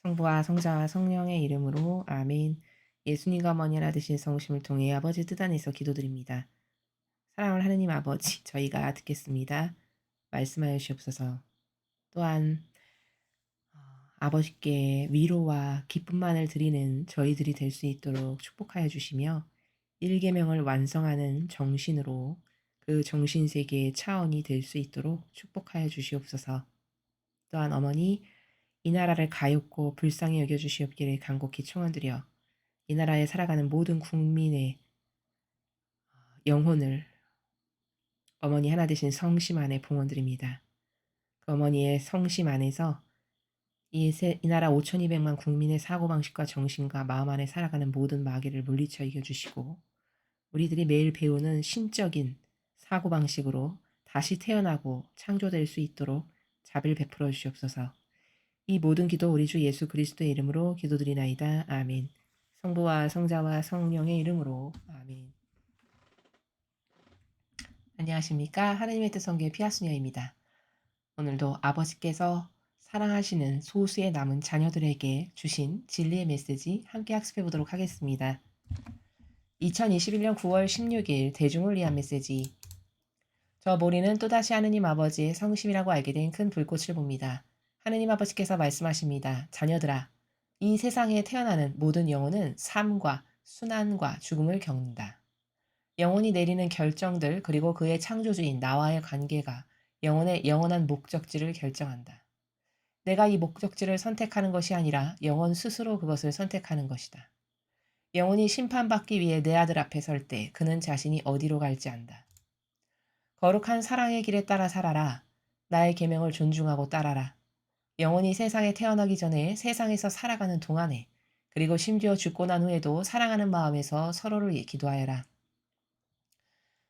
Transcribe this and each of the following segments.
성부와 성자와 성령의 이름으로 아멘. 예수님과 어머니 하나 되신 성심을 통해 아버지 뜻 안에서 기도드립니다. 사랑하는 하느님 아버지, 저희가 듣겠습니다. 말씀하여 주옵소서. 또한 아버지께 위로와 기쁨만을 드리는 저희들이 될 수 있도록 축복하여 주시며 일계명을 완성하는 정신으로 그 정신세계의 차원이 될 수 있도록 축복하여 주시옵소서. 또한 어머니, 이 나라를 가엾고 불쌍히 여겨주시옵기를 간곡히 청원드려 이 나라에 살아가는 모든 국민의 영혼을 어머니 하나 되신 성심 안에 봉헌드립니다. 그 어머니의 성심 안에서 이 나라 5,200만 국민의 사고방식과 정신과 마음 안에 살아가는 모든 마귀를 물리쳐 이겨주시고 우리들이 매일 배우는 신적인 사고방식으로 다시 태어나고 창조될 수 있도록 자비를 베풀어 주시옵소서. 이 모든 기도 우리 주 예수 그리스도의 이름으로 기도드리나이다. 아멘. 성부와 성자와 성령의 이름으로 아멘. 안녕하십니까. 하나님의 뜻 성교의 피아수녀입니다. 오늘도 아버지께서 사랑하시는 소수의 남은 자녀들에게 주신 진리의 메시지 함께 학습해 보도록 하겠습니다. 2021년 9월 16일 대중을 위한 메시지. 저 모리는 또다시 하느님 아버지의 성심이라고 알게 된 큰 불꽃을 봅니다. 하느님 아버지께서 말씀하십니다. 자녀들아, 이 세상에 태어나는 모든 영혼은 삶과 순환과 죽음을 겪는다. 영혼이 내리는 결정들 그리고 그의 창조주인 나와의 관계가 영혼의 영원한 목적지를 결정한다. 내가 이 목적지를 선택하는 것이 아니라 영혼 스스로 그것을 선택하는 것이다. 영혼이 심판받기 위해 내 아들 앞에 설 때 그는 자신이 어디로 갈지 안다. 거룩한 사랑의 길에 따라 살아라. 나의 계명을 존중하고 따라라. 영혼이 세상에 태어나기 전에 세상에서 살아가는 동안에 그리고 심지어 죽고 난 후에도 사랑하는 마음에서 서로를 위해 기도하여라.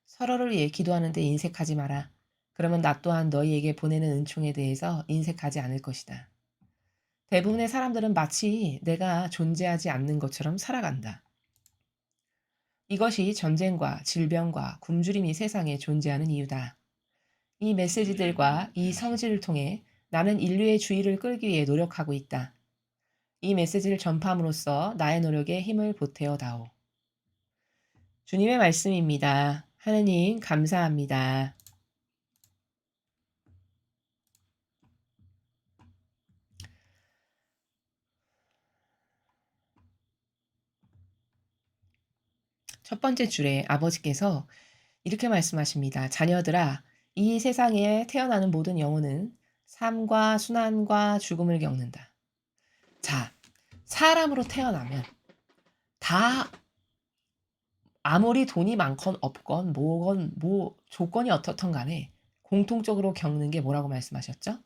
서로를 위해 기도하는데 인색하지 마라. 그러면 나 또한 너희에게 보내는 은총에 대해서 인색하지 않을 것이다. 대부분의 사람들은 마치 내가 존재하지 않는 것처럼 살아간다. 이것이 전쟁과 질병과 굶주림이 세상에 존재하는 이유다. 이 메시지들과 이 성질을 통해 나는 인류의 주의를 끌기 위해 노력하고 있다. 이 메시지를 전파함으로써 나의 노력에 힘을 보태어 다오. 주님의 말씀입니다. 하느님 감사합니다. 첫 번째 줄에 아버지께서 이렇게 말씀하십니다. 자녀들아, 이 세상에 태어나는 모든 영혼은 삶과 순환과 죽음을 겪는다. 자, 사람으로 태어나면 다 아무리 돈이 많건 없건 뭐건 뭐 조건이 어떻든 간에 공통적으로 겪는 게 뭐라고 말씀하셨죠?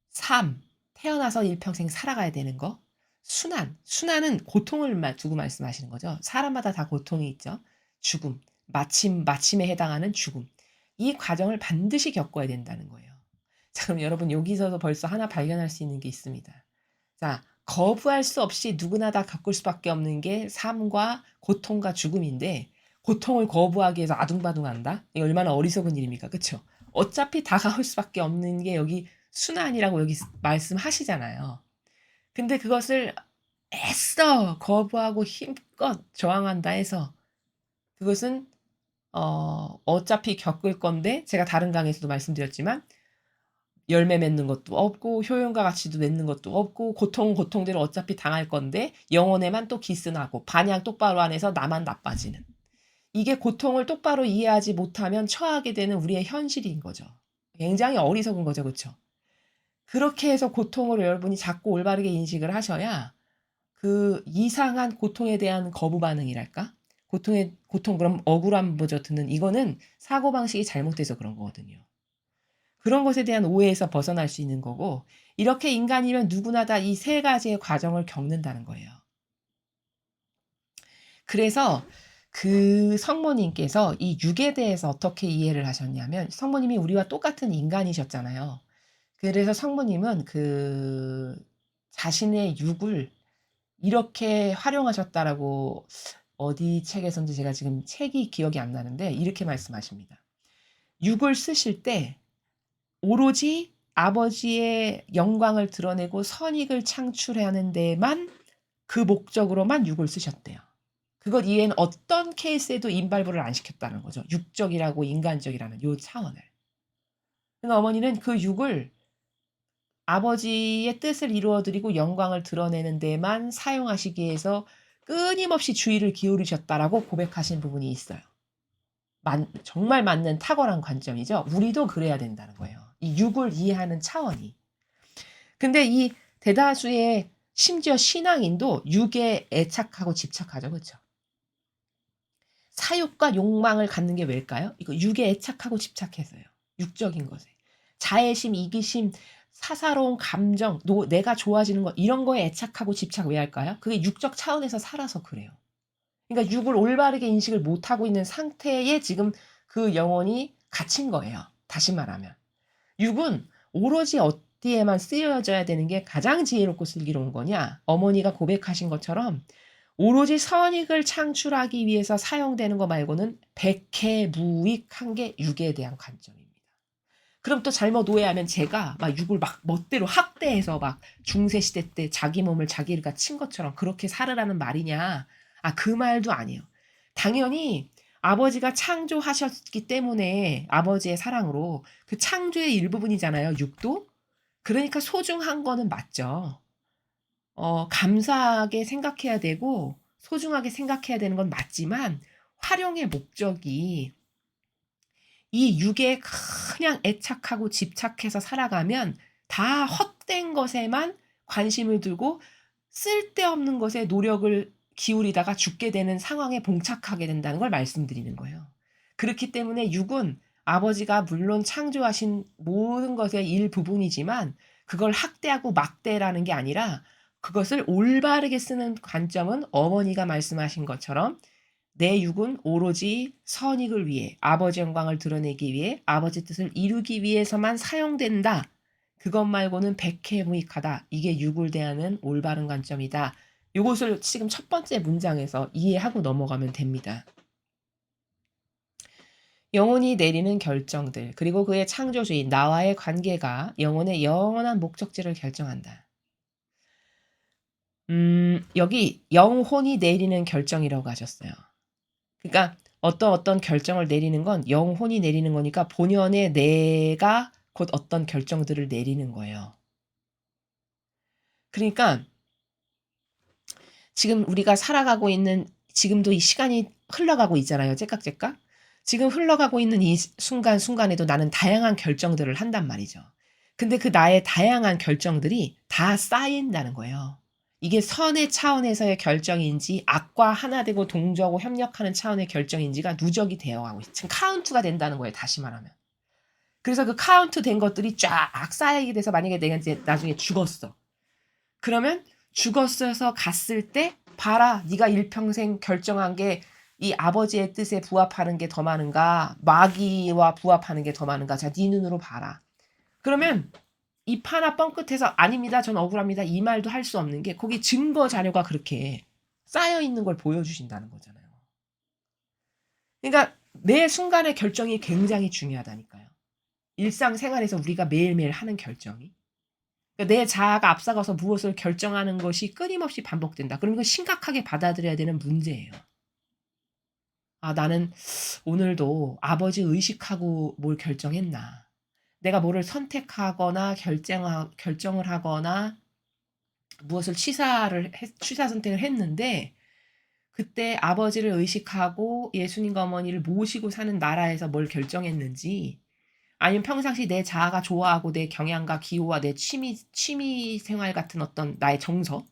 삶, 태어나서 일평생 살아가야 되는 거. 순환은 고통을 두고 말씀하시는 거죠. 사람마다 다 고통이 있죠. 죽음, 마침에 해당하는 죽음. 이 과정을 반드시 겪어야 된다는 거예요. 자, 그럼 여러분 여기서도 벌써 하나 발견할 수 있는 게 있습니다. 자, 거부할 수 없이 누구나 다 겪을 수밖에 없는 게 삶과 고통과 죽음인데 고통을 거부하기 위해서 아둥바둥한다? 이게 얼마나 어리석은 일입니까? 그쵸? 어차피 다가올 수밖에 없는 게 여기 순환이라고 여기 말씀하시잖아요. 근데 그것을 애써 거부하고 힘껏 저항한다 해서 그것은 어차피 겪을 건데 제가 다른 강의에서도 말씀드렸지만 열매 맺는 것도 없고 효용과 가치도 맺는 것도 없고 고통대로 어차피 당할 건데 영혼에만 또 기스나고 반향 똑바로 안 해서 나만 나빠지는. 이게 고통을 똑바로 이해하지 못하면 처하게 되는 우리의 현실인 거죠. 굉장히 어리석은 거죠. 그쵸? 그렇게 해서 고통을 여러분이 자꾸 올바르게 인식을 하셔야 그 이상한 고통에 대한 거부 반응이랄까? 고통 그럼 억울함 먼저 듣는 이거는 사고방식이 잘못돼서 그런 거거든요. 그런 것에 대한 오해에서 벗어날 수 있는 거고 이렇게 인간이면 누구나 다 이 세 가지의 과정을 겪는다는 거예요. 그래서 그 성모님께서 이 육에 대해서 어떻게 이해를 하셨냐면 성모님이 우리와 똑같은 인간이셨잖아요. 그래서 성모님은 그 자신의 육을 이렇게 활용하셨다라고 어디 책에선지 제가 지금 책이 기억이 안 나는데 이렇게 말씀하십니다. 육을 쓰실 때 오로지 아버지의 영광을 드러내고 선익을 창출하는 데만 그 목적으로만 육을 쓰셨대요. 그것 이외에는 어떤 케이스에도 임발부를 안 시켰다는 거죠. 육적이라고 인간적이라는 요 차원을. 그러니까 어머니는 그 육을 아버지의 뜻을 이루어 드리고 영광을 드러내는 데만 사용하시기 위해서 끊임없이 주의를 기울이셨다라고 고백하신 부분이 있어요. 정말 맞는 탁월한 관점이죠. 우리도 그래야 된다는 거예요. 이 육을 이해하는 차원이. 근데 이 대다수의 심지어 신앙인도 육에 애착하고 집착하죠. 그렇죠? 사욕과 욕망을 갖는 게 왜일까요? 이거 육에 애착하고 집착해서요. 육적인 것에. 자애심, 이기심, 사사로운 감정, 내가 좋아지는 것 이런 거에 애착하고 집착 왜 할까요? 그게 육적 차원에서 살아서 그래요. 그러니까 육을 올바르게 인식을 못하고 있는 상태에 지금 그 영혼이 갇힌 거예요. 다시 말하면. 육은 오로지 어디에만 쓰여져야 되는 게 가장 지혜롭고 슬기로운 거냐? 어머니가 고백하신 것처럼 오로지 선익을 창출하기 위해서 사용되는 거 말고는 백해무익한 게 육에 대한 관점입니다. 그럼 또 잘못 오해하면 제가 막 육을 막 멋대로 학대해서 막 중세시대 때 자기 몸을 자기가 친 것처럼 그렇게 살으라는 말이냐? 그 말도 아니에요. 당연히 아버지가 창조하셨기 때문에 아버지의 사랑으로 그 창조의 일부분이잖아요, 육도. 그러니까 소중한 거는 맞죠. 감사하게 생각해야 되고 소중하게 생각해야 되는 건 맞지만 활용의 목적이 이 육에 그냥 애착하고 집착해서 살아가면 다 헛된 것에만 관심을 두고 쓸데없는 것에 노력을 기울이다가 죽게 되는 상황에 봉착하게 된다는 걸 말씀드리는 거예요. 그렇기 때문에 육은 아버지가 물론 창조하신 모든 것의 일부분이지만 그걸 학대하고 막대라는 게 아니라 그것을 올바르게 쓰는 관점은 어머니가 말씀하신 것처럼 내 육은 오로지 선익을 위해 아버지 영광을 드러내기 위해 아버지 뜻을 이루기 위해서만 사용된다. 그것 말고는 백해무익하다. 이게 육을 대하는 올바른 관점이다. 이것을 지금 첫 번째 문장에서 이해하고 넘어가면 됩니다. 영혼이 내리는 결정들 그리고 그의 창조주인 나와의 관계가 영혼의 영원한 목적지를 결정한다. 여기 영혼이 내리는 결정이라고 하셨어요. 그러니까 어떤 결정을 내리는 건 영혼이 내리는 거니까 본연의 내가 곧 어떤 결정들을 내리는 거예요. 그러니까 지금 우리가 살아가고 있는 지금도 이 시간이 흘러가고 있잖아요. 째깍째깍. 지금 흘러가고 있는 이 순간순간에도 나는 다양한 결정들을 한단 말이죠. 근데 그 나의 다양한 결정들이 다 쌓인다는 거예요. 이게 선의 차원에서의 결정인지 악과 하나 되고 동조하고 협력하는 차원의 결정인지가 누적이 되어가고 있어요. 지금 카운트가 된다는 거예요. 다시 말하면. 그래서 그 카운트 된 것들이 쫙 쌓이게 돼서 만약에 내가 이제 나중에 죽었어. 그러면 죽었어서 갔을 때 봐라. 네가 일평생 결정한 게 이 아버지의 뜻에 부합하는 게 더 많은가 마귀와 부합하는 게 더 많은가. 자, 네 눈으로 봐라. 그러면 입 하나 뻥끗해서 아닙니다. 전 억울합니다. 이 말도 할 수 없는 게 거기 증거 자료가 그렇게 쌓여 있는 걸 보여주신다는 거잖아요. 그러니까 매 순간의 결정이 굉장히 중요하다니까요. 일상생활에서 우리가 매일매일 하는 결정이. 그러니까 내 자아가 앞서가서 무엇을 결정하는 것이 끊임없이 반복된다. 그럼 이건 심각하게 받아들여야 되는 문제예요. 나는 오늘도 아버지 의식하고 뭘 결정했나. 내가 뭐를 선택하거나 결정을 하거나 무엇을 취사 선택을 했는데 그때 아버지를 의식하고 예수님과 어머니를 모시고 사는 나라에서 뭘 결정했는지 아니면 평상시 내 자아가 좋아하고 내 경향과 기호와 내 취미 생활 같은 어떤 나의 정서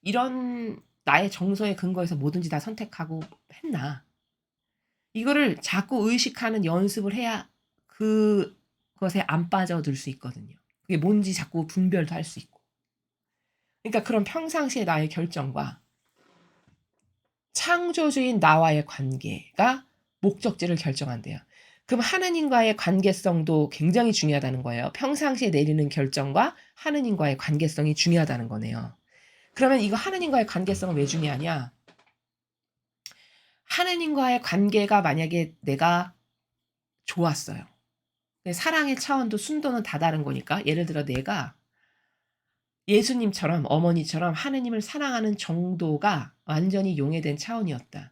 이런 나의 정서에 근거해서 뭐든지 다 선택하고 했나. 이거를 자꾸 의식하는 연습을 해야 그것에 안 빠져들 수 있거든요. 그게 뭔지 자꾸 분별도 할 수 있고. 그러니까 그런 평상시의 나의 결정과 창조주인 나와의 관계가 목적지를 결정한대요. 그럼 하느님과의 관계성도 굉장히 중요하다는 거예요. 평상시에 내리는 결정과 하느님과의 관계성이 중요하다는 거네요. 그러면 이거 하느님과의 관계성은 왜 중요하냐? 하느님과의 관계가 만약에 내가 좋았어요. 사랑의 차원도 순도는 다 다른 거니까 예를 들어 내가 예수님처럼 어머니처럼 하느님을 사랑하는 정도가 완전히 용해된 차원이었다.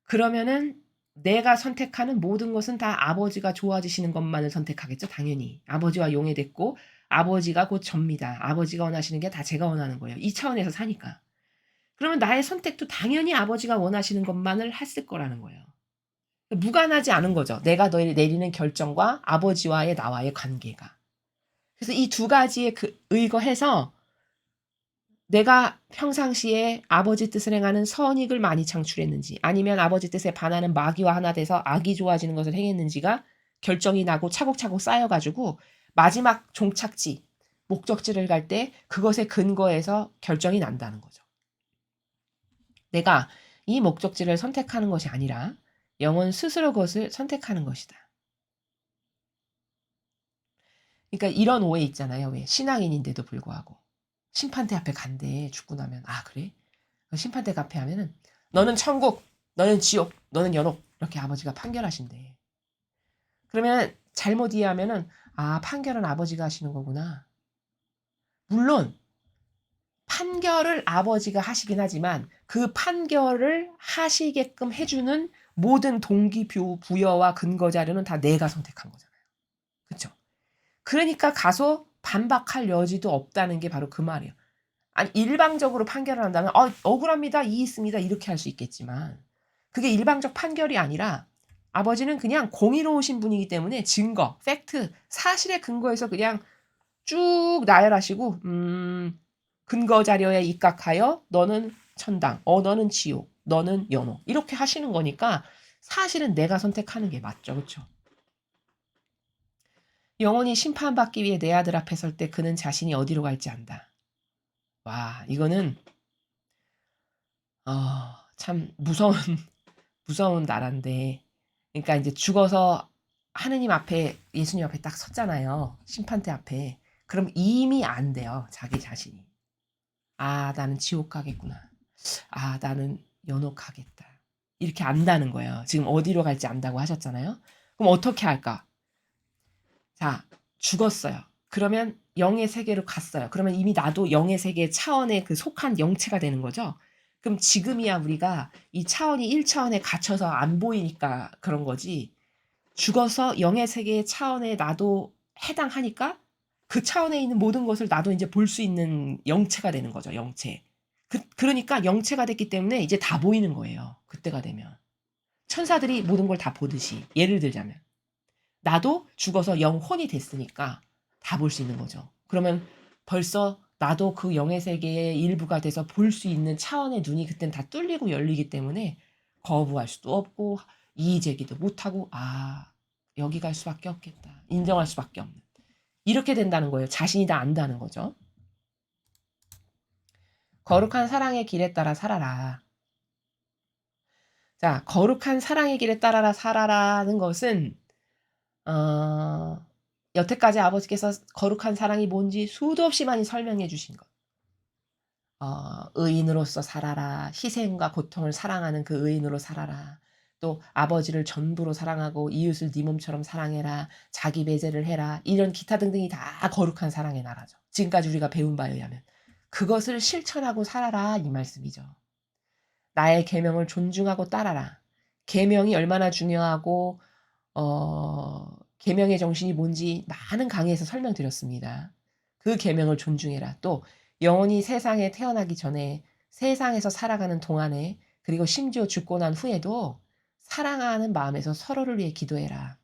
그러면은 내가 선택하는 모든 것은 다 아버지가 좋아지시는 것만을 선택하겠죠, 당연히. 아버지와 용해됐고 아버지가 곧 접니다. 아버지가 원하시는 게 다 제가 원하는 거예요. 이 차원에서 사니까. 그러면 나의 선택도 당연히 아버지가 원하시는 것만을 했을 거라는 거예요. 무관하지 않은 거죠. 내가 내리는 결정과 아버지와의 나와의 관계가. 그래서 이 두 가지에 의거해서 내가 평상시에 아버지 뜻을 행하는 선익을 많이 창출했는지 아니면 아버지 뜻에 반하는 마귀와 하나 돼서 악이 좋아지는 것을 행했는지가 결정이 나고 차곡차곡 쌓여가지고 마지막 종착지, 목적지를 갈 때 그것에 근거해서 결정이 난다는 거죠. 내가 이 목적지를 선택하는 것이 아니라 영혼 스스로 그것을 선택하는 것이다. 그러니까 이런 오해 있잖아요. 왜? 신앙인인데도 불구하고. 심판대 앞에 간대, 죽고 나면. 아, 그래? 심판대 앞에 하면은 너는 천국, 너는 지옥, 너는 연옥 이렇게 아버지가 판결하신대. 그러면 잘못 이해하면은 아, 판결은 아버지가 하시는 거구나. 물론 판결을 아버지가 하시긴 하지만 그 판결을 하시게끔 해주는 모든 동기부여와 근거 자료는 다 내가 선택한 거잖아요. 그렇죠? 그러니까 가서 반박할 여지도 없다는 게 바로 그 말이에요. 아니 일방적으로 판결을 한다면 억울합니다. 이의 있습니다. 이렇게 할 수 있겠지만 그게 일방적 판결이 아니라 아버지는 그냥 공의로우신 분이기 때문에 증거, 팩트, 사실의 근거에서 그냥 쭉 나열하시고 근거 자료에 입각하여 너는 천당, 너는 지옥, 너는 연옥 이렇게 하시는 거니까 사실은 내가 선택하는 게 맞죠. 그렇죠? 영원히 심판받기 위해 내 아들 앞에 설 때 그는 자신이 어디로 갈지 안다. 와, 이거는 참 무서운 나라인데 그러니까 이제 죽어서 하느님 앞에 예수님 앞에 딱 섰잖아요. 심판대 앞에. 그럼 이미 안 돼요. 자기 자신이. 아, 나는 지옥 가겠구나. 아, 나는 연옥 가겠다. 이렇게 안다는 거예요. 지금 어디로 갈지 안다고 하셨잖아요. 그럼 어떻게 할까? 자, 죽었어요. 그러면 영의 세계로 갔어요. 그러면 이미 나도 영의 세계 차원에 그 속한 영체가 되는 거죠. 그럼 지금이야 우리가 이 차원이 1차원에 갇혀서 안 보이니까 그런 거지. 죽어서 영의 세계의 차원에 나도 해당하니까 그 차원에 있는 모든 것을 나도 이제 볼 수 있는 영체가 되는 거죠. 영체. 그러니까 영체가 됐기 때문에 이제 다 보이는 거예요. 그때가 되면. 천사들이 모든 걸 다 보듯이. 예를 들자면. 나도 죽어서 영혼이 됐으니까 다 볼 수 있는 거죠. 그러면 벌써 나도 그 영의 세계의 일부가 돼서 볼 수 있는 차원의 눈이 그땐 다 뚫리고 열리기 때문에 거부할 수도 없고 이의 제기도 못하고 아 여기 갈 수밖에 없겠다. 인정할 수밖에 없는. 이렇게 된다는 거예요. 자신이 다 안다는 거죠. 거룩한 사랑의 길에 따라 살아라. 자, 거룩한 사랑의 길에 따라 살아라는 것은 여태까지 아버지께서 거룩한 사랑이 뭔지 수도 없이 많이 설명해 주신 것. 의인으로서 살아라. 희생과 고통을 사랑하는 그 의인으로 살아라. 또 아버지를 전부로 사랑하고 이웃을 네 몸처럼 사랑해라. 자기 배제를 해라. 이런 기타 등등이 다 거룩한 사랑의 나라죠. 지금까지 우리가 배운 바에 의하면. 그것을 실천하고 살아라 이 말씀이죠. 나의 계명을 존중하고 따라라. 계명이 얼마나 중요하고 계명의 정신이 뭔지 많은 강의에서 설명드렸습니다. 그 계명을 존중해라. 또 영원히 세상에 태어나기 전에 세상에서 살아가는 동안에 그리고 심지어 죽고 난 후에도 사랑하는 마음에서 서로를 위해 기도해라.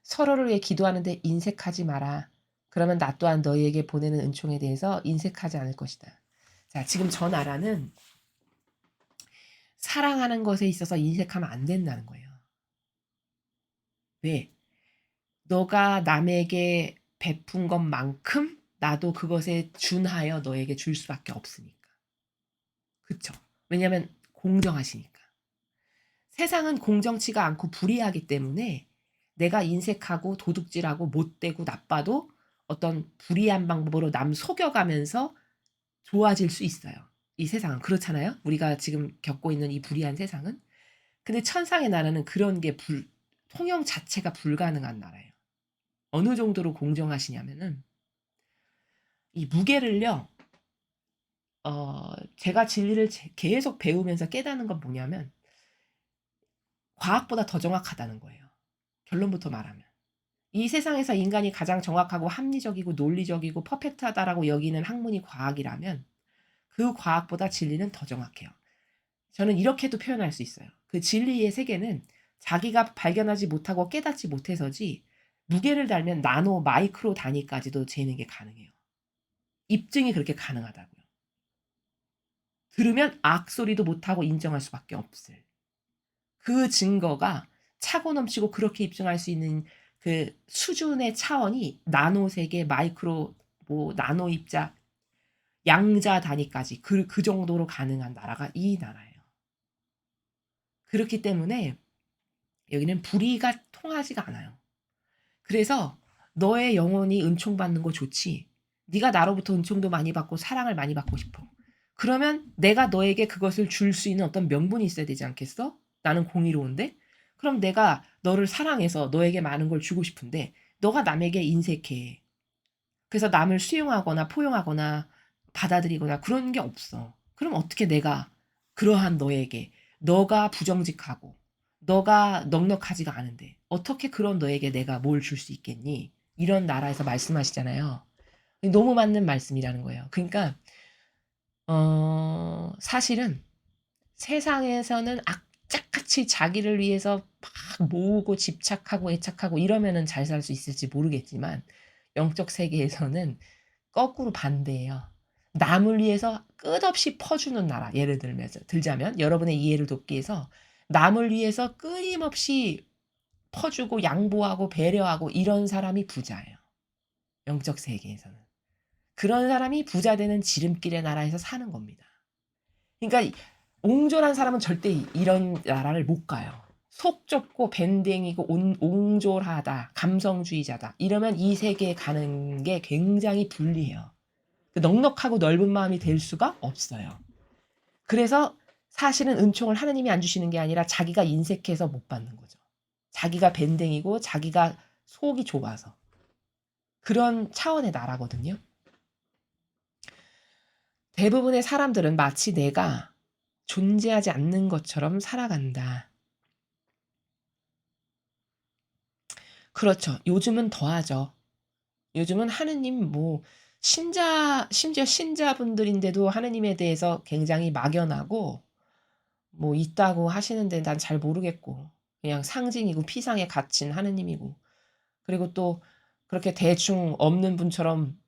서로를 위해 기도하는데 인색하지 마라. 그러면 나 또한 너희에게 보내는 은총에 대해서 인색하지 않을 것이다. 자, 지금 저 나라는 사랑하는 것에 있어서 인색하면 안 된다는 거예요. 왜? 너가 남에게 베푼 것만큼 나도 그것에 준하여 너에게 줄 수밖에 없으니까. 그쵸? 왜냐면 공정하시니까. 세상은 공정치가 않고 불의하기 때문에 내가 인색하고 도둑질하고 못되고 나빠도 어떤 불의한 방법으로 남 속여가면서 좋아질 수 있어요. 이 세상은 그렇잖아요. 우리가 지금 겪고 있는 이 불의한 세상은. 근데 천상의 나라는 그런 게 통용 자체가 불가능한 나라예요. 어느 정도로 공정하시냐면은 이 무게를요. 제가 진리를 계속 배우면서 깨닫는 건 뭐냐면 과학보다 더 정확하다는 거예요. 결론부터 말하면. 이 세상에서 인간이 가장 정확하고 합리적이고 논리적이고 퍼펙트하다라고 여기는 학문이 과학이라면 그 과학보다 진리는 더 정확해요. 저는 이렇게도 표현할 수 있어요. 그 진리의 세계는 자기가 발견하지 못하고 깨닫지 못해서지 무게를 달면 나노, 마이크로 단위까지도 재는 게 가능해요. 입증이 그렇게 가능하다고요. 들으면 악소리도 못하고 인정할 수밖에 없을. 그 증거가 차고 넘치고 그렇게 입증할 수 있는 그 수준의 차원이 나노 세계, 마이크로 나노 입자, 양자 단위까지 그 정도로 가능한 나라가 이 나라예요. 그렇기 때문에 여기는 불의가 통하지가 않아요. 그래서 너의 영혼이 은총받는 거 좋지. 네가 나로부터 은총도 많이 받고 사랑을 많이 받고 싶어. 그러면 내가 너에게 그것을 줄 수 있는 어떤 명분이 있어야 되지 않겠어? 나는 공의로운데? 그럼 내가 너를 사랑해서 너에게 많은 걸 주고 싶은데 너가 남에게 인색해. 그래서 남을 수용하거나 포용하거나 받아들이거나 그런 게 없어. 그럼 어떻게 내가 그러한 너에게 너가 부정직하고 너가 넉넉하지가 않은데 어떻게 그런 너에게 내가 뭘 줄 수 있겠니? 이런 나라에서 말씀하시잖아요. 너무 맞는 말씀이라는 거예요. 그러니까 사실은 세상에서는 악착같이 자기를 위해서 막 모으고 집착하고 애착하고 이러면은 잘 살 수 있을지 모르겠지만 영적 세계에서는 거꾸로 반대예요. 남을 위해서 끝없이 퍼주는 나라. 예를 들자면 여러분의 이해를 돕기 위해서 남을 위해서 끊임없이 퍼주고 양보하고 배려하고 이런 사람이 부자예요. 영적 세계에서는. 그런 사람이 부자 되는 지름길의 나라에서 사는 겁니다. 그러니까 옹졸한 사람은 절대 이런 나라를 못 가요. 속 좁고 밴댕이고 옹졸하다, 감성주의자다. 이러면 이 세계에 가는 게 굉장히 불리해요. 넉넉하고 넓은 마음이 될 수가 없어요. 그래서 사실은 은총을 하느님이 안 주시는 게 아니라 자기가 인색해서 못 받는 거죠. 자기가 밴댕이고 자기가 속이 좁아서. 그런 차원의 나라거든요. 대부분의 사람들은 마치 내가 존재하지 않는 것처럼 살아간다. 그렇죠. 요즘은 더하죠. 요즘은 하느님 심지어 신자분들인데도 하느님에 대해서 굉장히 막연하고 있다고 하시는데 난 잘 모르겠고 그냥 상징이고 피상에 갇힌 하느님이고 그리고 또 그렇게 대충 없는 분처럼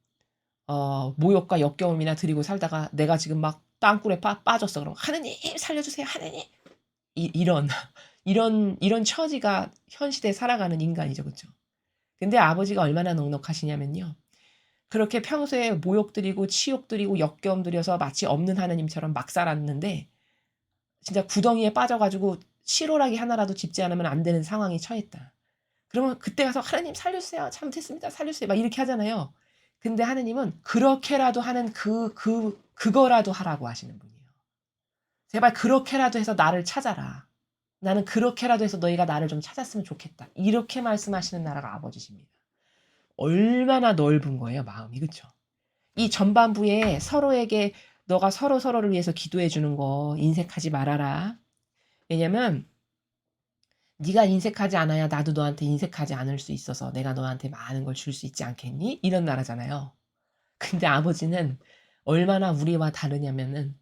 모욕과 역겨움이나 드리고 살다가 내가 지금 막 땅굴에 빠졌어. 그럼 하느님 살려주세요. 하느님 이런 이런 처지가 현 시대에 살아가는 인간이죠. 그렇죠? 근데 아버지가 얼마나 넉넉하시냐면요. 그렇게 평소에 모욕드리고 치욕드리고 역겨움드려서 마치 없는 하느님처럼 막 살았는데 진짜 구덩이에 빠져가지고 실오라기 하나라도 짚지 않으면 안 되는 상황에 처했다. 그러면 그때 가서 하나님 살려주세요. 잘못했습니다. 살려주세요. 막 이렇게 하잖아요. 근데 하느님은 그렇게라도 하는 그거라도 하라고 하시는 분이에요. 제발 그렇게라도 해서 나를 찾아라. 나는 그렇게라도 해서 너희가 나를 좀 찾았으면 좋겠다. 이렇게 말씀하시는 나라가 아버지십니다. 얼마나 넓은 거예요, 마음이. 그쵸? 이 전반부에 서로에게 너가 서로를 위해서 기도해 주는 거 인색하지 말아라. 왜냐면 네가 인색하지 않아야 나도 너한테 인색하지 않을 수 있어서 내가 너한테 많은 걸 줄 수 있지 않겠니? 이런 나라잖아요. 근데 아버지는 얼마나 우리와 다르냐면은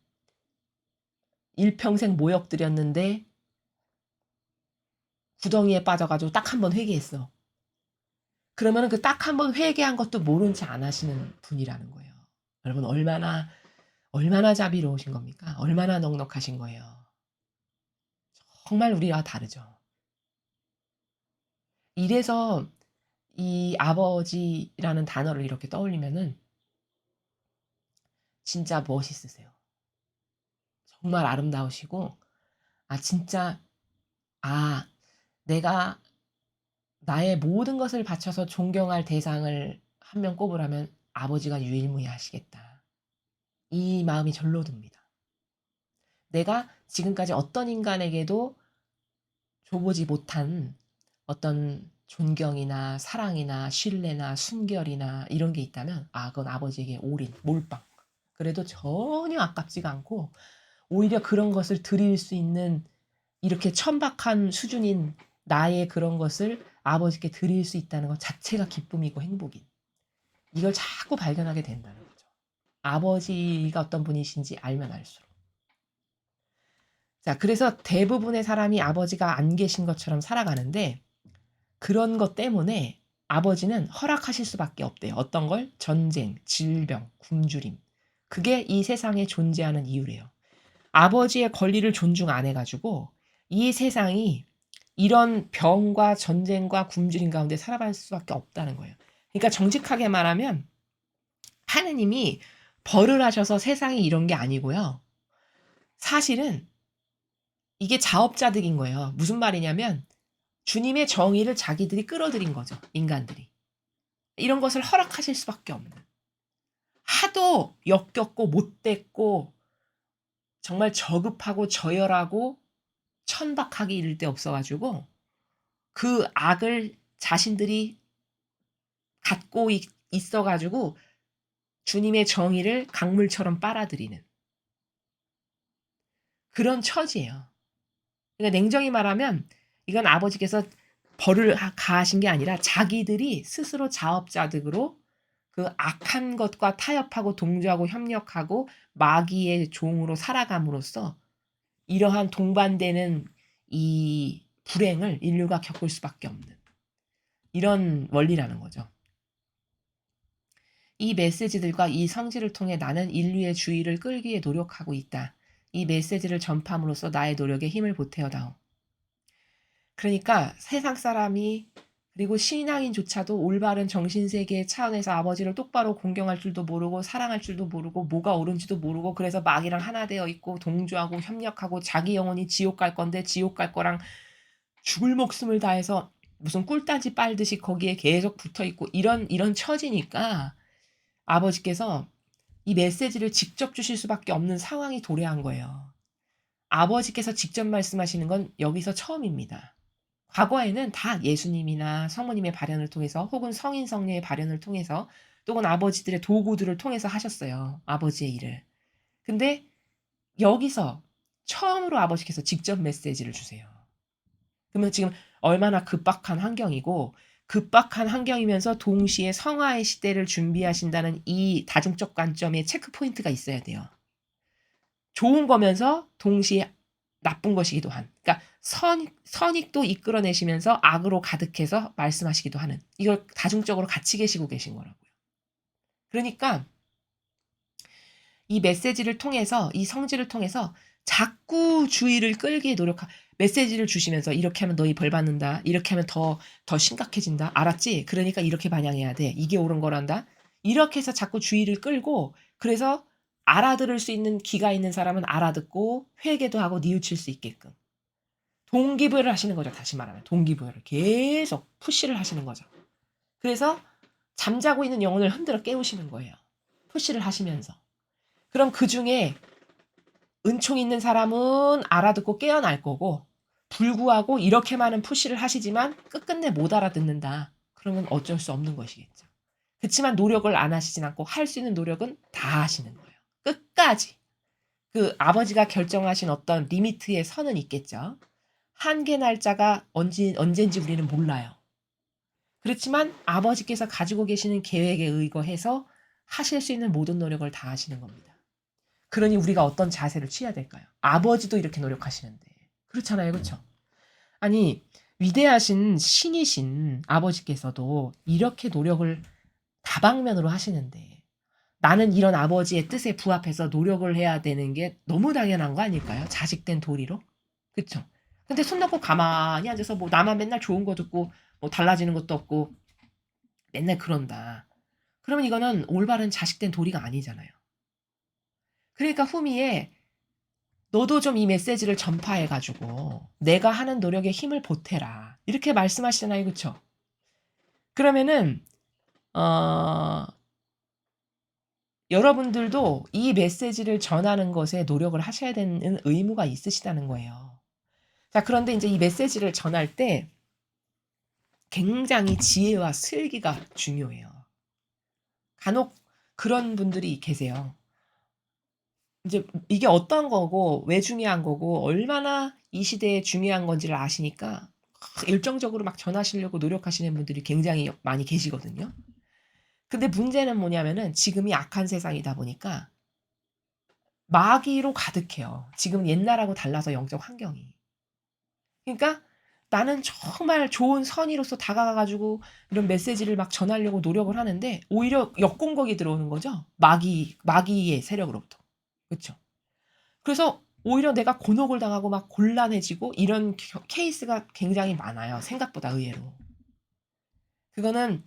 일평생 모욕 드렸는데 구덩이에 빠져가지고 딱 한 번 회개했어. 그러면은 그 딱 한 번 회개한 것도 모른 체 안 하시는 분이라는 거예요. 여러분 얼마나 자비로우신 겁니까? 얼마나 넉넉하신 거예요. 정말 우리와 다르죠. 이래서 이 아버지라는 단어를 이렇게 떠올리면은 진짜 멋있으세요. 정말 아름다우시고 진짜 '아 내가 나의 모든 것을 바쳐서 존경할 대상을 한 명 꼽으라면 아버지가 유일무이하시겠다.' 이 마음이 절로 듭니다. 내가 지금까지 어떤 인간에게도 줘보지 못한 어떤 존경이나 사랑이나 신뢰나 순결이나 이런 게 있다면 그건 아버지에게 올인, 몰빵. 그래도 전혀 아깝지가 않고 오히려 그런 것을 드릴 수 있는 이렇게 천박한 수준인 나의 그런 것을 아버지께 드릴 수 있다는 것 자체가 기쁨이고 행복인. 이걸 자꾸 발견하게 된다는 거죠. 아버지가 어떤 분이신지 알면 알수록. 자, 그래서 대부분의 사람이 아버지가 안 계신 것처럼 살아가는데 그런 것 때문에 아버지는 허락하실 수밖에 없대요. 어떤 걸? 전쟁, 질병, 굶주림. 그게 이 세상에 존재하는 이유래요. 아버지의 권리를 존중 안 해가지고 이 세상이 이런 병과 전쟁과 굶주림 가운데 살아갈 수밖에 없다는 거예요. 그러니까 정직하게 말하면 하느님이 벌을 하셔서 세상이 이런 게 아니고요. 사실은 이게 자업자득인 거예요. 무슨 말이냐면 주님의 정의를 자기들이 끌어들인 거죠. 인간들이. 이런 것을 허락하실 수밖에 없는. 하도 역겹고 못됐고 정말 저급하고 저열하고 천박하기 이를 데 없어가지고 그 악을 자신들이 갖고 있어가지고 주님의 정의를 강물처럼 빨아들이는 그런 처지예요. 그러니까 냉정히 말하면 이건 아버지께서 벌을 가하신 게 아니라 자기들이 스스로 자업자득으로 그 악한 것과 타협하고 동조하고 협력하고 마귀의 종으로 살아감으로써 이러한 동반되는 이 불행을 인류가 겪을 수밖에 없는 이런 원리라는 거죠. 이 메시지들과 이 성질을 통해 나는 인류의 주의를 끌기 위해 노력하고 있다. 이 메시지를 전파함으로써 나의 노력에 힘을 보태어다오. 그러니까 세상 사람이 그리고 신앙인조차도 올바른 정신세계의 차원에서 아버지를 똑바로 공경할 줄도 모르고 사랑할 줄도 모르고 뭐가 옳은지도 모르고 그래서 마귀랑 하나 되어 있고 동조하고 협력하고 자기 영혼이 지옥 갈 건데 지옥 갈 거랑 죽을 목숨을 다해서 무슨 꿀단지 빨듯이 거기에 계속 붙어 있고 이런 처지니까 아버지께서 이 메시지를 직접 주실 수밖에 없는 상황이 도래한 거예요. 아버지께서 직접 말씀하시는 건 여기서 처음입니다. 과거에는 다 예수님이나 성모님의 발현을 통해서 혹은 성인 성녀의 발현을 통해서 또는 아버지들의 도구들을 통해서 하셨어요. 아버지의 일을. 근데 여기서 처음으로 아버지께서 직접 메시지를 주세요. 그러면 지금 얼마나 급박한 환경이고 급박한 환경이면서 동시에 성화의 시대를 준비하신다는 이 다중적 관점의 체크포인트가 있어야 돼요. 좋은 거면서 동시에 나쁜 것이기도 한. 그러니까 선익도 이끌어내시면서 악으로 가득해서 말씀하시기도 하는. 이걸 다중적으로 같이 계시고 계신 거라고요. 그러니까 이 메시지를 통해서 이 성질을 통해서 자꾸 주의를 끌기에 메시지를 주시면서 이렇게 하면 너희 벌 받는다. 이렇게 하면 더 심각해진다. 알았지? 그러니까 이렇게 반영해야 돼. 이게 옳은 거란다. 이렇게 해서 자꾸 주의를 끌고 그래서 알아들을 수 있는 기가 있는 사람은 알아듣고 회개도 하고 뉘우칠 수 있게끔. 동기부여를 하시는 거죠. 다시 말하면 동기부여를 계속 푸시를 하시는 거죠. 그래서 잠자고 있는 영혼을 흔들어 깨우시는 거예요. 푸시를 하시면서. 그럼 그중에 은총 있는 사람은 알아듣고 깨어날 거고 불구하고 이렇게 많은 푸시를 하시지만 끝끝내 못 알아듣는다. 그러면 어쩔 수 없는 것이겠죠. 그렇지만 노력을 안 하시진 않고 할 수 있는 노력은 다 하시는 거예요. 끝까지. 그 아버지가 결정하신 어떤 리미트의 선은 있겠죠. 한계 날짜가 언제인지 우리는 몰라요. 그렇지만 아버지께서 가지고 계시는 계획에 의거해서 하실 수 있는 모든 노력을 다 하시는 겁니다. 그러니 우리가 어떤 자세를 취해야 될까요? 아버지도 이렇게 노력하시는데. 그렇잖아요. 그렇죠? 아니 위대하신 신이신 아버지께서도 이렇게 노력을 다방면으로 하시는데 나는 이런 아버지의 뜻에 부합해서 노력을 해야 되는 게 너무 당연한 거 아닐까요? 자식된 도리로? 그쵸? 근데 손 놓고 가만히 앉아서 뭐 나만 맨날 좋은 거 듣고 뭐 달라지는 것도 없고 맨날 그런다. 그러면 이거는 올바른 자식된 도리가 아니잖아요. 그러니까 후미에 너도 좀 이 메시지를 전파해가지고 내가 하는 노력에 힘을 보태라. 이렇게 말씀하시잖아요. 그쵸? 그러면은 어, 여러분들도 이 메시지를 전하는 것에 노력을 하셔야 되는 의무가 있으시다는 거예요. 자, 그런데 인제 이 메시지를 전할 때 굉장히 지혜와 슬기가 중요해요. 간혹 그런 분들이 계세요. 인제 이게 어떤 거고 왜 중요한 거고 얼마나 이 시대에 중요한 건지를 아시니까 열정적으로 막 전하시려고 노력하시는 분들이 굉장히 많이 계시거든요. 근데 문제는 뭐냐면은 지금이 악한 세상이다 보니까 마귀로 가득해요. 지금 옛날하고 달라서 영적 환경이. 그러니까 나는 정말 좋은 선의로서 다가가 가지고 이런 메시지를 막 전하려고 노력을 하는데 오히려 역공격이 들어오는 거죠. 마귀의 세력으로부터. 그쵸? 그래서 오히려 내가 곤혹을 당하고 막 곤란해지고 이런 케이스가 굉장히 많아요, 생각보다 의외로. 그거는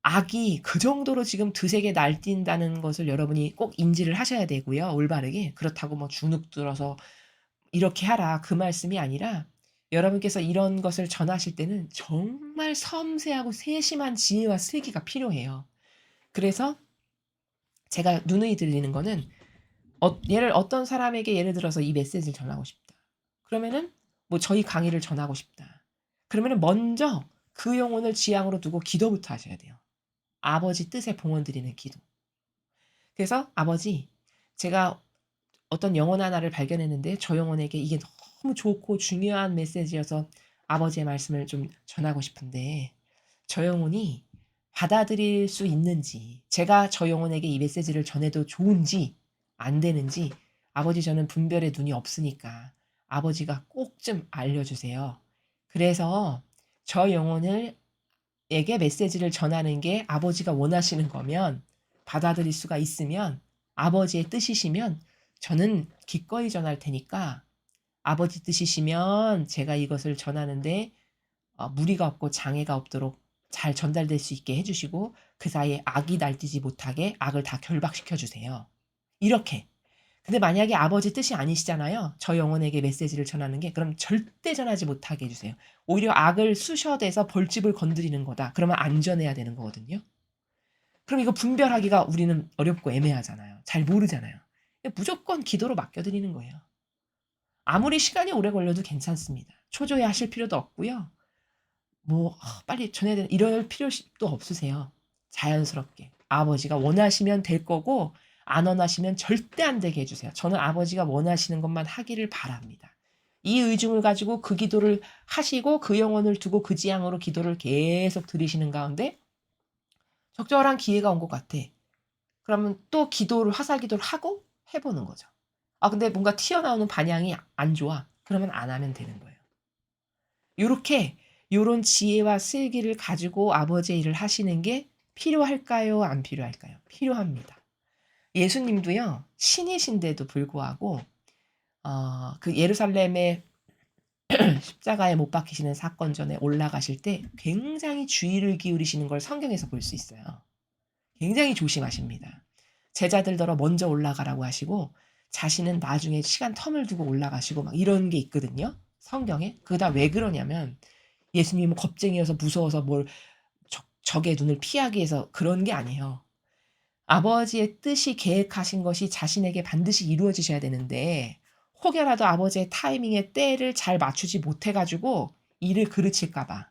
악이 그 정도로 지금 드세게 날뛴다는 것을 여러분이 꼭 인지를 하셔야 되고요, 올바르게. 그렇다고 뭐 주눅 들어서 "이렇게 하라." 그 말씀이 아니라 여러분께서 이런 것을 전하실 때는 정말 섬세하고 세심한 지혜와 슬기가 필요해요. 그래서 제가 누누이 드리는 거는 어떤 사람에게 예를 들어서 이 메시지를 전하고 싶다. 그러면은 뭐 저희 강의를 전하고 싶다. 그러면은 먼저 그 영혼을 지향으로 두고 기도부터 하셔야 돼요. 아버지 뜻에 봉헌 드리는 기도. 그래서 "아버지, 제가 어떤 영혼 하나를 발견했는데 저 영혼에게 이게 너무 좋고 중요한 메시지여서 아버지의 말씀을 좀 전하고 싶은데 저 영혼이 받아들일 수 있는지, 제가 저 영혼에게 이 메시지를 전해도 좋은지 안 되는지 아버지 저는 분별의 눈이 없으니까 아버지가 꼭 좀 알려주세요. 그래서 저 영혼을 에게 메시지를 전하는 게 아버지가 원하시는 거면 받아들일 수가 있으면 아버지의 뜻이시면 저는 기꺼이 전할 테니까 아버지 뜻이시면 제가 이것을 전하는데 무리가 없고 장애가 없도록 잘 전달될 수 있게 해 주시고 그 사이에 악이 날뛰지 못하게 악을 다 결박시켜 주세요. 이렇게. 근데 만약에 아버지 뜻이 아니시잖아요. 저 영혼에게 메시지를 전하는 게. 그럼 절대 전하지 못하게 해 주세요. 오히려 악을 쑤셔대서 벌집을 건드리는 거다. 그러면 안 전해야 되는 거거든요. 그럼 이거 분별하기가 우리는 어렵고 애매하잖아요. 잘 모르잖아요. 무조건 기도로 맡겨 드리는 거예요. 아무리 시간이 오래 걸려도 괜찮습니다. 초조해하실 필요도 없고요. 뭐 빨리 전해야 되는 이럴 필요도 없으세요. 자연스럽게. 아버지가 원하시면 될 거고 안 원하시면 절대 안 되게 해 주세요. 저는 아버지가 원하시는 것만 하기를 바랍니다. 이 의중을 가지고 그 기도를 하시고 그 영혼을 두고 그 지향으로 기도를 계속 드리시는 가운데 적절한 기회가 온 것 같아. 그러면 또 기도를 화살 기도를 하고 해 보는 거죠. 근데 뭔가 튀어나오는 반향이 안 좋아. 그러면 안 하면 되는 거예요. 요렇게 요런 지혜와 슬기를 가지고 아버지의 일을 하시는 게 필요할까요? 안 필요할까요? 필요합니다. 예수님도요. 신이신데도 불구하고 그 예루살렘에 십자가에 못 박히시는 사건 전에 올라가실 때 굉장히 주의를 기울이시는 걸 성경에서 볼 수 있어요. 굉장히 조심하십니다. 제자들더러 먼저 올라가라고 하시고 자신은 나중에 시간 텀을 두고 올라가시고 막 이런 게 있거든요, 성경에. 그게 다 왜 그러냐면 예수님은 겁쟁이여서 무서워서 뭘 적의 눈을 피하기 위해서 그런 게 아니에요. 아버지의 뜻이 계획하신 것이 자신에게 반드시 이루어지셔야 되는데 혹여라도 아버지의 타이밍에 때를 잘 맞추지 못해 가지고 일을 그르칠까 봐.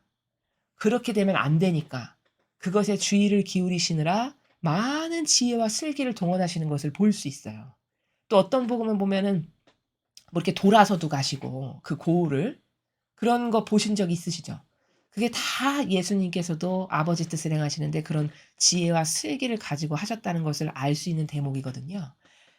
그렇게 되면 안 되니까 그것에 주의를 기울이시느라 많은 지혜와 슬기를 동원하시는 것을 볼 수 있어요. 또 어떤 복음을 보면은 뭐 이렇게 돌아서도 가시고 그 고을을 그런 거 보신 적 있으시죠? 그게 다 예수님께서도 아버지 뜻을 행하시는데 그런 지혜와 슬기를 가지고 하셨다는 것을 알 수 있는 대목이거든요.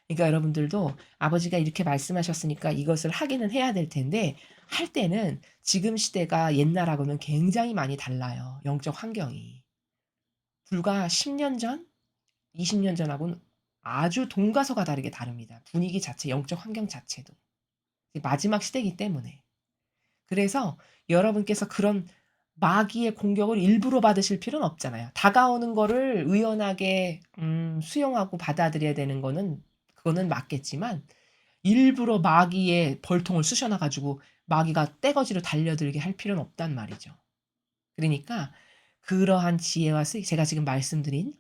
그러니까 여러분들도 아버지가 이렇게 말씀하셨으니까 이것을 하기는 해야 될 텐데 할 때는 지금 시대가 옛날하고는 굉장히 많이 달라요, 영적 환경이. 불과 10년 전, 20년 전하고는 아주 동가서가 다르게 다릅니다. 분위기 자체, 영적 환경 자체도. 마지막 시대이기 때문에. 그래서 여러분께서 그런 마귀의 공격을 일부러 받으실 필요는 없잖아요. 다가오는 거를 의연하게 수용하고 받아들여야 되는 거는 그거는 맞겠지만 일부러 마귀의 벌통을 쑤셔놔 가지고 마귀가 떼거지로 달려들게 할 필요는 없단 말이죠. 그러니까 그러한 지혜와 슬기, 제가 지금 말씀드린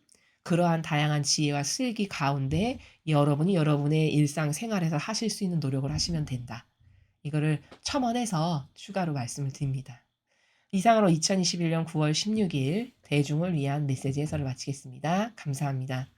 그러한 다양한 지혜와 슬기 가운데 여러분이 여러분의 일상생활에서 하실 수 있는 노력을 하시면 된다. 이거를 첨언해서 추가로 말씀을 드립니다. 이상으로 2021년 9월 16일 대중을 위한 메시지 해설을 마치겠습니다. 감사합니다.